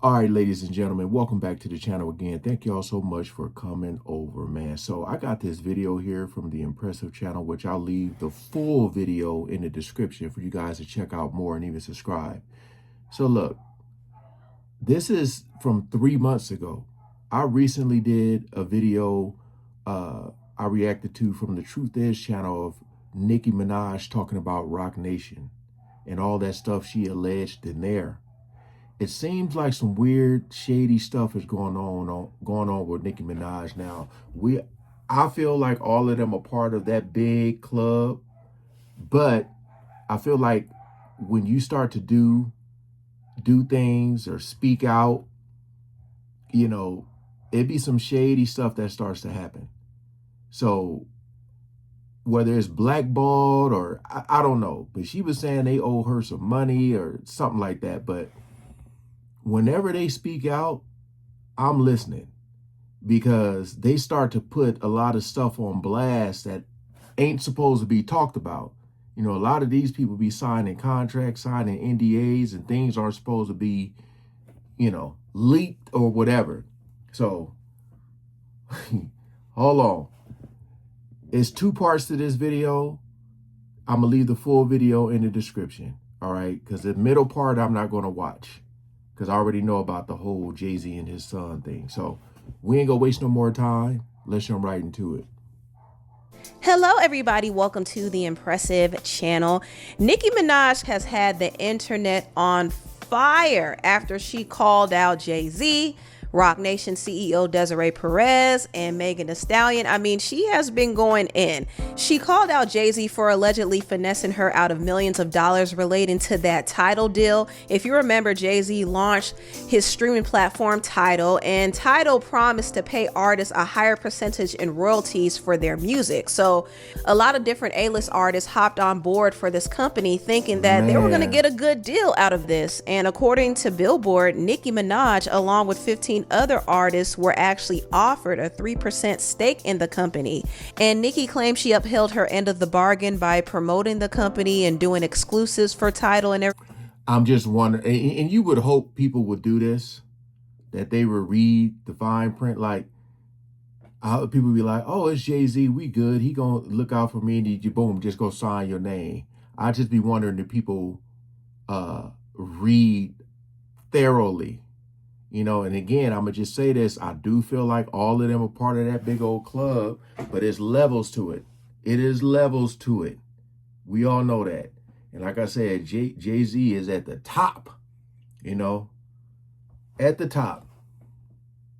All right, ladies and gentlemen, welcome back to the channel again. Thank y'all so much for coming over, man. So I got this video here from the Impressive channel, which I'll leave the full video in the description for you guys to check out more and even subscribe. So look, this is from 3 months ago. I recently did a video I reacted to from the Truth Is channel of Nicki Minaj talking about Roc Nation and all that stuff she alleged in there. It seems like some weird, shady stuff is going on with Nicki Minaj now. I feel like all of them are part of that big club, but I feel like when you start to do things or speak out, it'd be some shady stuff that starts to happen. So whether it's blackballed or I don't know, but she was saying they owe her some money or something like that. But whenever they speak out, I'm listening, because they start to put a lot of stuff on blast that ain't supposed to be talked about. A lot of these people be signing contracts, signing NDAs, and things aren't supposed to be, leaked or whatever. So, hold on. It's 2 parts to this video. I'm going to leave the full video in the description, all right? Because the middle part I'm not going to watch, because I already know about the whole Jay-Z and his son thing. So we ain't gonna waste no more time. Let's jump right into it. Hello everybody, welcome to the Impressive channel. Nicki Minaj has had the internet on fire after she called out Jay-Z, Roc Nation CEO Desiree Perez, and Megan Thee Stallion. I mean, she has been going in. She called out Jay-Z for allegedly finessing her out of millions of dollars relating to that Tidal deal. If you remember, Jay-Z launched his streaming platform Tidal, and Tidal promised to pay artists a higher percentage in royalties for their music. So a lot of different A-list artists hopped on board for this company thinking that they were going to get a good deal out of this. And according to Billboard, Nicki Minaj, along with 15 other artists, were actually offered a 3% stake in the company. And Nicki claims she upheld her end of the bargain by promoting the company and doing exclusives for Tidal and everything. I'm just wondering, and you would hope people would do this, that they would read the fine print. Like, people be like, oh, it's Jay-Z, we good, he gonna look out for me, and you boom, just go sign your name. I just be wondering if people read thoroughly. And again, I'm going to just say this. I do feel like all of them are part of that big old club, but there's levels to it. It is levels to it. We all know that. And like I said, Jay-Z is at the top, at the top.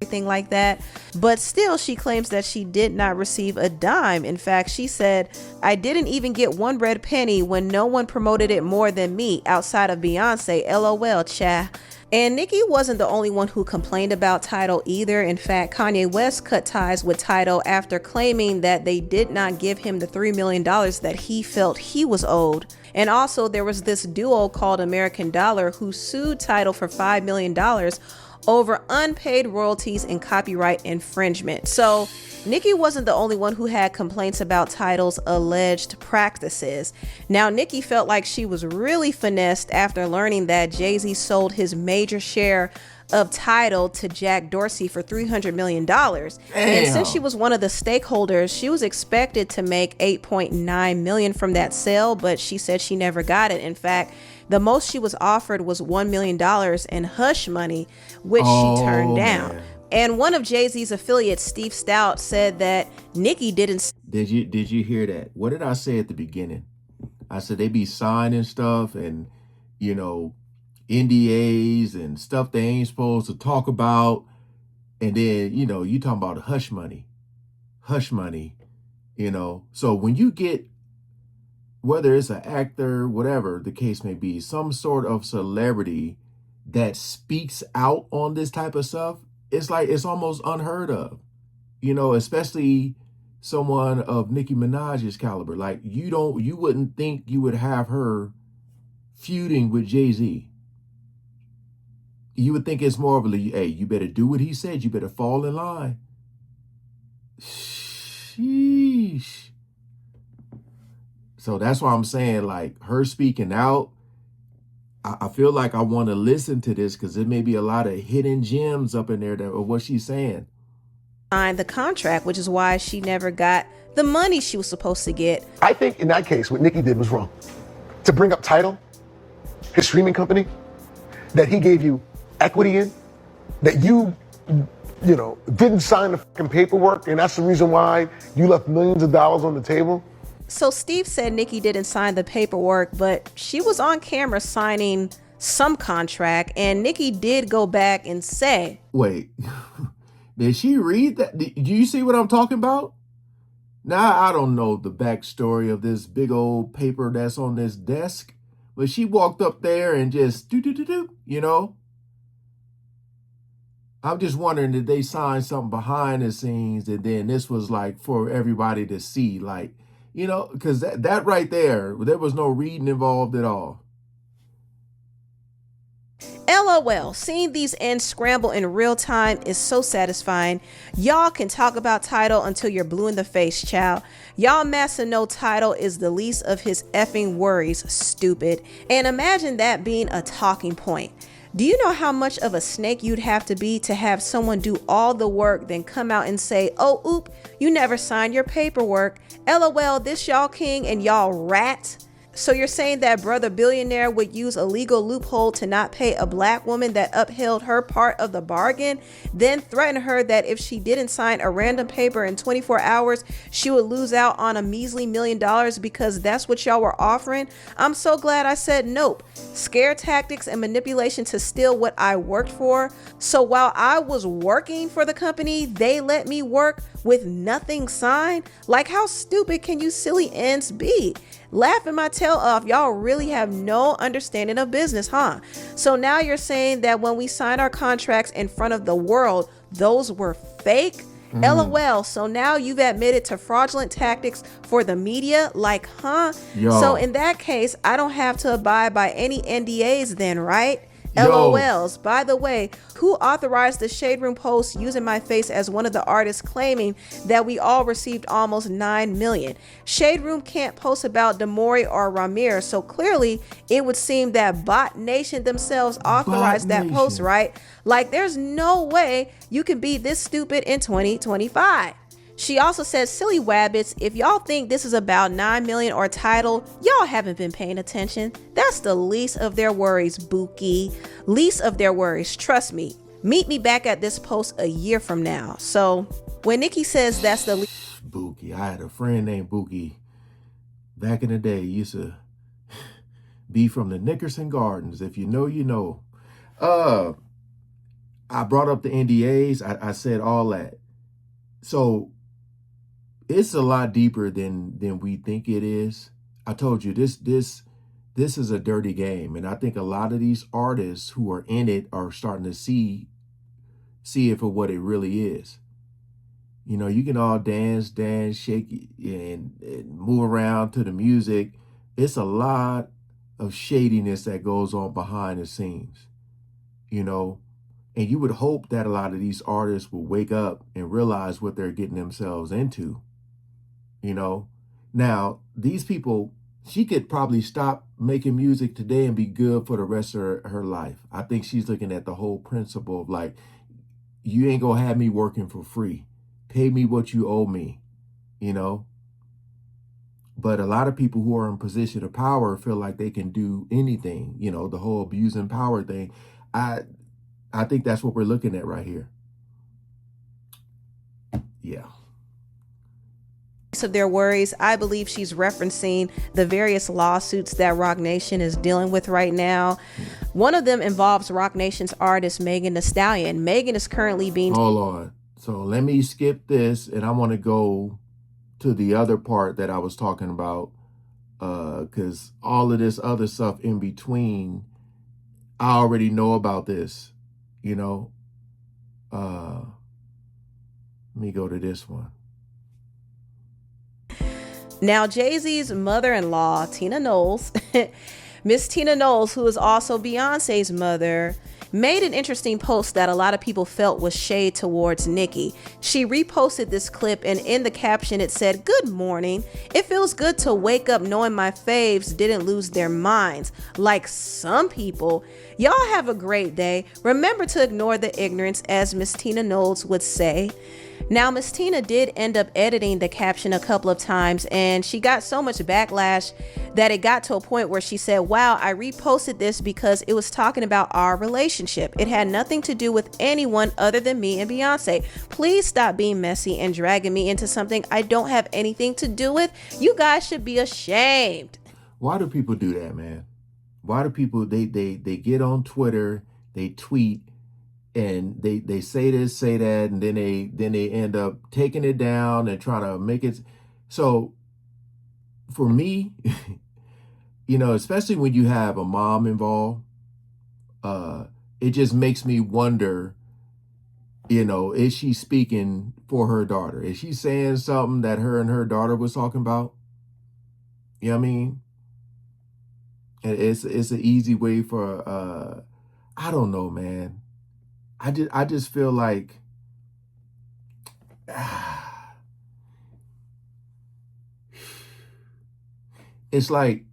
Everything like that. But still, she claims that she did not receive a dime. In fact, she said, I didn't even get one red penny when no one promoted it more than me outside of Beyonce. LOL, cha. And Nicki wasn't the only one who complained about Tidal either. In fact, Kanye West cut ties with Tidal after claiming that they did not give him the $3 million that he felt he was owed. And also there was this duo called American Dollar who sued Tidal for $5 million over unpaid royalties and copyright infringement. So Nicki wasn't the only one who had complaints about Tidal's alleged practices. Now, Nicki felt like she was really finessed after learning that Jay-Z sold his major share of Tidal to Jack Dorsey for $300 million. And since she was one of the stakeholders, she was expected to make $8.9 million from that sale, but she said she never got it. In fact, the most she was offered was $1 million in hush money, which she turned down. Man. And one of Jay-Z's affiliates, Steve Stout, said that Nicki didn't. Did you hear that? What did I say at the beginning? I said they be signing stuff and, NDAs and stuff they ain't supposed to talk about. And then, you talking about hush money. So when you get, whether it's an actor, whatever the case may be, some sort of celebrity that speaks out on this type of stuff, it's like, it's almost unheard of, especially someone of Nicki Minaj's caliber. Like, you wouldn't think you would have her feuding with Jay-Z. You would think it's more of a, hey, you better do what he said. You better fall in line. Sheesh. So that's why I'm saying, like, her speaking out, I feel like I want to listen to this because there may be a lot of hidden gems up in there of what she's saying. Signed the contract, which is why she never got the money she was supposed to get. I think in that case, what Nicki did was wrong. To bring up Tidal, his streaming company, that he gave you equity in, that you didn't sign the fucking paperwork, and that's the reason why you left millions of dollars on the table. So Steve said Nicki didn't sign the paperwork, but she was on camera signing some contract, and Nicki did go back and say, wait, did she read that? Do you see what I'm talking about? Now, I don't know the backstory of this big old paper that's on this desk, but she walked up there and just do. I'm just wondering, did they sign something behind the scenes and then this was like for everybody to see, like, because that right there was no reading involved at all. LOL, seeing these ends scramble in real time is so satisfying. Y'all can talk about Tidal until you're blue in the face, child. Y'all massa know Tidal is the least of his effing worries, stupid. And imagine that being a talking point. Do you know how much of a snake you'd have to be to have someone do all the work, then come out and say, oh, oop, you never signed your paperwork. LOL, this y'all king and y'all rat. So you're saying that brother billionaire would use a legal loophole to not pay a black woman that upheld her part of the bargain, then threaten her that if she didn't sign a random paper in 24 hours, she would lose out on a measly $1 million because that's what y'all were offering? I'm so glad I said nope. Scare tactics and manipulation to steal what I worked for. So while I was working for the company, they let me work with nothing signed? Like, how stupid can you silly ends be? Laughing my tail off. Y'all really have no understanding of business, huh? So now you're saying that when we signed our contracts in front of the world, those were fake? LOL. So now you've admitted to fraudulent tactics for the media? Like, huh? Yo. So in that case, I don't have to abide by any NDAs then, right? Yo. LOLs. By the way, who authorized the Shade Room post using my face as one of the artists claiming that we all received almost 9 million? Shade Room can't post about Demori or Ramirez, so clearly it would seem that Bot Nation themselves authorized that post, right? Like, there's no way you can be this stupid in 2025. She also says, silly wabbits, if y'all think this is about 9 million or Tidal, y'all haven't been paying attention. That's the least of their worries, Bookie. Least of their worries, trust me. Meet me back at this post a year from now. So when Nicki says that's the least... Bookie, I had a friend named Bookie back in the day. He used to be from the Nickerson Gardens. If you know, you know. I brought up the NDAs. I said all that. So it's a lot deeper than we think it is. I told you this is a dirty game, and I think a lot of these artists who are in it are starting to see it for what it really is. You can all dance, shake, and move around to the music. It's a lot of shadiness that goes on behind the scenes, and you would hope that a lot of these artists will wake up and realize what they're getting themselves into. Now these people, she could probably stop making music today and be good for the rest of her life. I think she's looking at the whole principle of like, you ain't gonna have me working for free. Pay me what you owe me, But a lot of people who are in position of power feel like they can do anything, the whole abusing power thing. I think that's what we're looking at right here. Yeah. Of their worries, I believe she's referencing the various lawsuits that Roc Nation is dealing with right now. One of them involves Roc Nation's artist Megan Thee Stallion. Megan is currently being... Hold on. So let me skip this, and I want to go to the other part that I was talking about, because all of this other stuff in between, I already know about this, Let me go to this one. Now, Jay-Z's mother-in-law, Tina Knowles, Miss Tina Knowles, who is also Beyonce's mother, made an interesting post that a lot of people felt was shade towards Nicki. She reposted this clip, and in the caption it said, "Good morning. It feels good to wake up knowing my faves didn't lose their minds like some people. Y'all have a great day. Remember to ignore the ignorance," as Miss Tina Knowles would say. Now, Miss Tina did end up editing the caption a couple of times, and she got so much backlash that it got to a point where she said, "Wow, I reposted this because it was talking about our relationship. It had nothing to do with anyone other than me and Beyonce. Please stop being messy and dragging me into something I don't have anything to do with. You guys should be ashamed." Why do people do that, man? Why do people, they get on Twitter, they tweet, and they say this, say that, and then they end up taking it down and trying to make it. So for me, you know, especially when you have a mom involved, it just makes me wonder, you know, is she speaking for her daughter? Is she saying something that her and her daughter was talking about? You know what I mean? It's an easy way for, I don't know, man. I just feel like it's like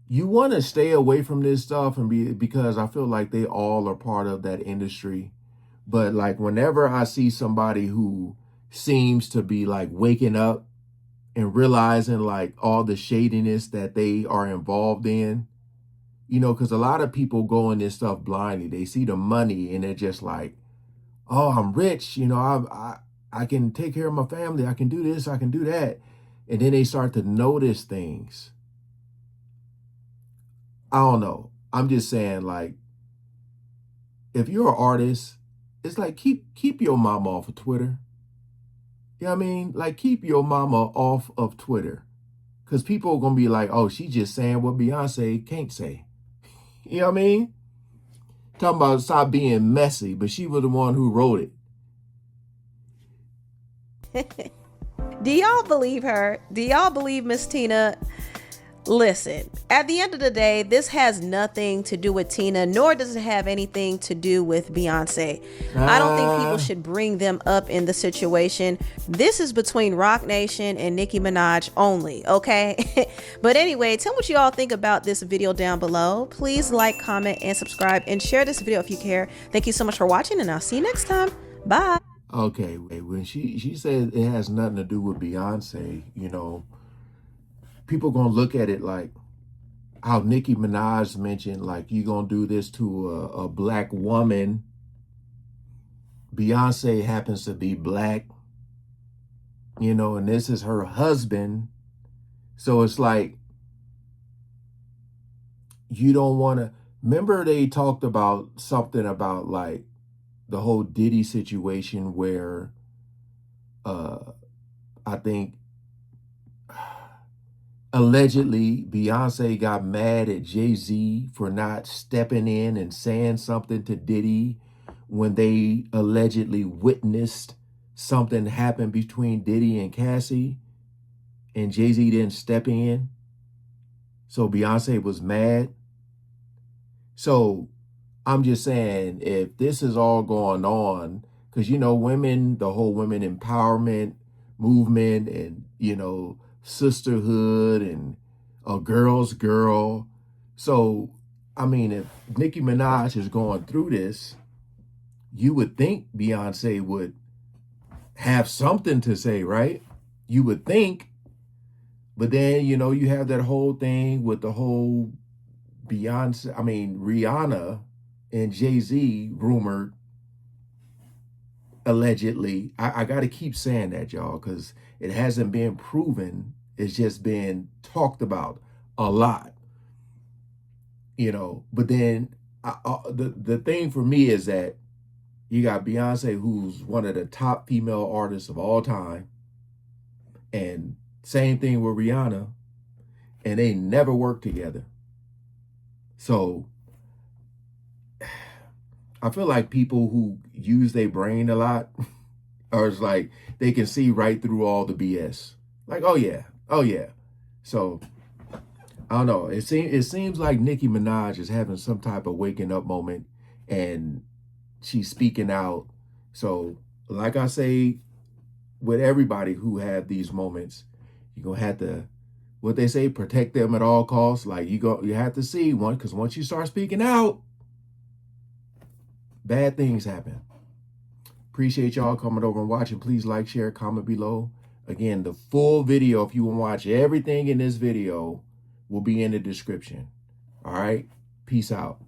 you want to stay away from this stuff because I feel like they all are part of that industry. But like whenever I see somebody who seems to be like waking up and realizing like all the shadiness that they are involved in, you know, because a lot of people go in this stuff blindly. They see the money and they're just like, "Oh, I'm rich. You know, I can take care of my family. I can do this. I can do that." And then they start to notice things. I don't know. I'm just saying, like, if you're an artist, it's like keep your mama off of Twitter. You know what I mean? Like, keep your mama off of Twitter. Because people are going to be like, "Oh, she's just saying what Beyonce can't say." You know what I mean? Talking about stop being messy, but she was the one who wrote it. Do y'all believe her? Do y'all believe Miss Tina? Listen, at the end of the day, this has nothing to do with Tina, nor does it have anything to do with Beyonce. I don't think people should bring them up in the situation. This is between Roc Nation and Nicki Minaj only, okay? But anyway, tell me what you all think about this video down below. Please like, comment, and subscribe, and share this video if you care. Thank you so much for watching, and I'll see you next time. Bye. Okay, when she said it has nothing to do with Beyonce, you know, people gonna look at it like how Nicki Minaj mentioned, like, you gonna do this to a black woman. Beyonce happens to be black, you know, and this is her husband. So it's like, you don't want to, remember they talked about something about like the whole Diddy situation where I think allegedly Beyonce got mad at Jay-Z for not stepping in and saying something to Diddy when they allegedly witnessed something happen between Diddy and Cassie, and Jay-Z didn't step in. So Beyonce was mad. So I'm just saying, if this is all going on, because, you know, women, the whole women empowerment movement and, you know, sisterhood and a girl's girl. So, I mean, if Nicki Minaj is going through this, you would think Beyonce would have something to say, right? You would think. But then, you know, you have that whole thing with the whole Rihanna and Jay-Z rumored, allegedly. I got to keep saying that, y'all, because it hasn't been proven. It's just been talked about a lot, you know. But then the thing for me is that you got Beyonce, who's one of the top female artists of all time, and same thing with Rihanna, and they never worked together. So I feel like people who use their brain a lot are just like, they can see right through all the BS. Like, oh yeah. So I don't know. It seems like Nicki Minaj is having some type of waking up moment, and she's speaking out. So like I say, with everybody who have these moments, you're gonna have to, what they say, protect them at all costs. Like you have to see one, because once you start speaking out, bad things happen. Appreciate y'all coming over and watching. Please like, share, comment below. Again, the full video, if you want to watch everything in this video, will be in the description. All right, peace out.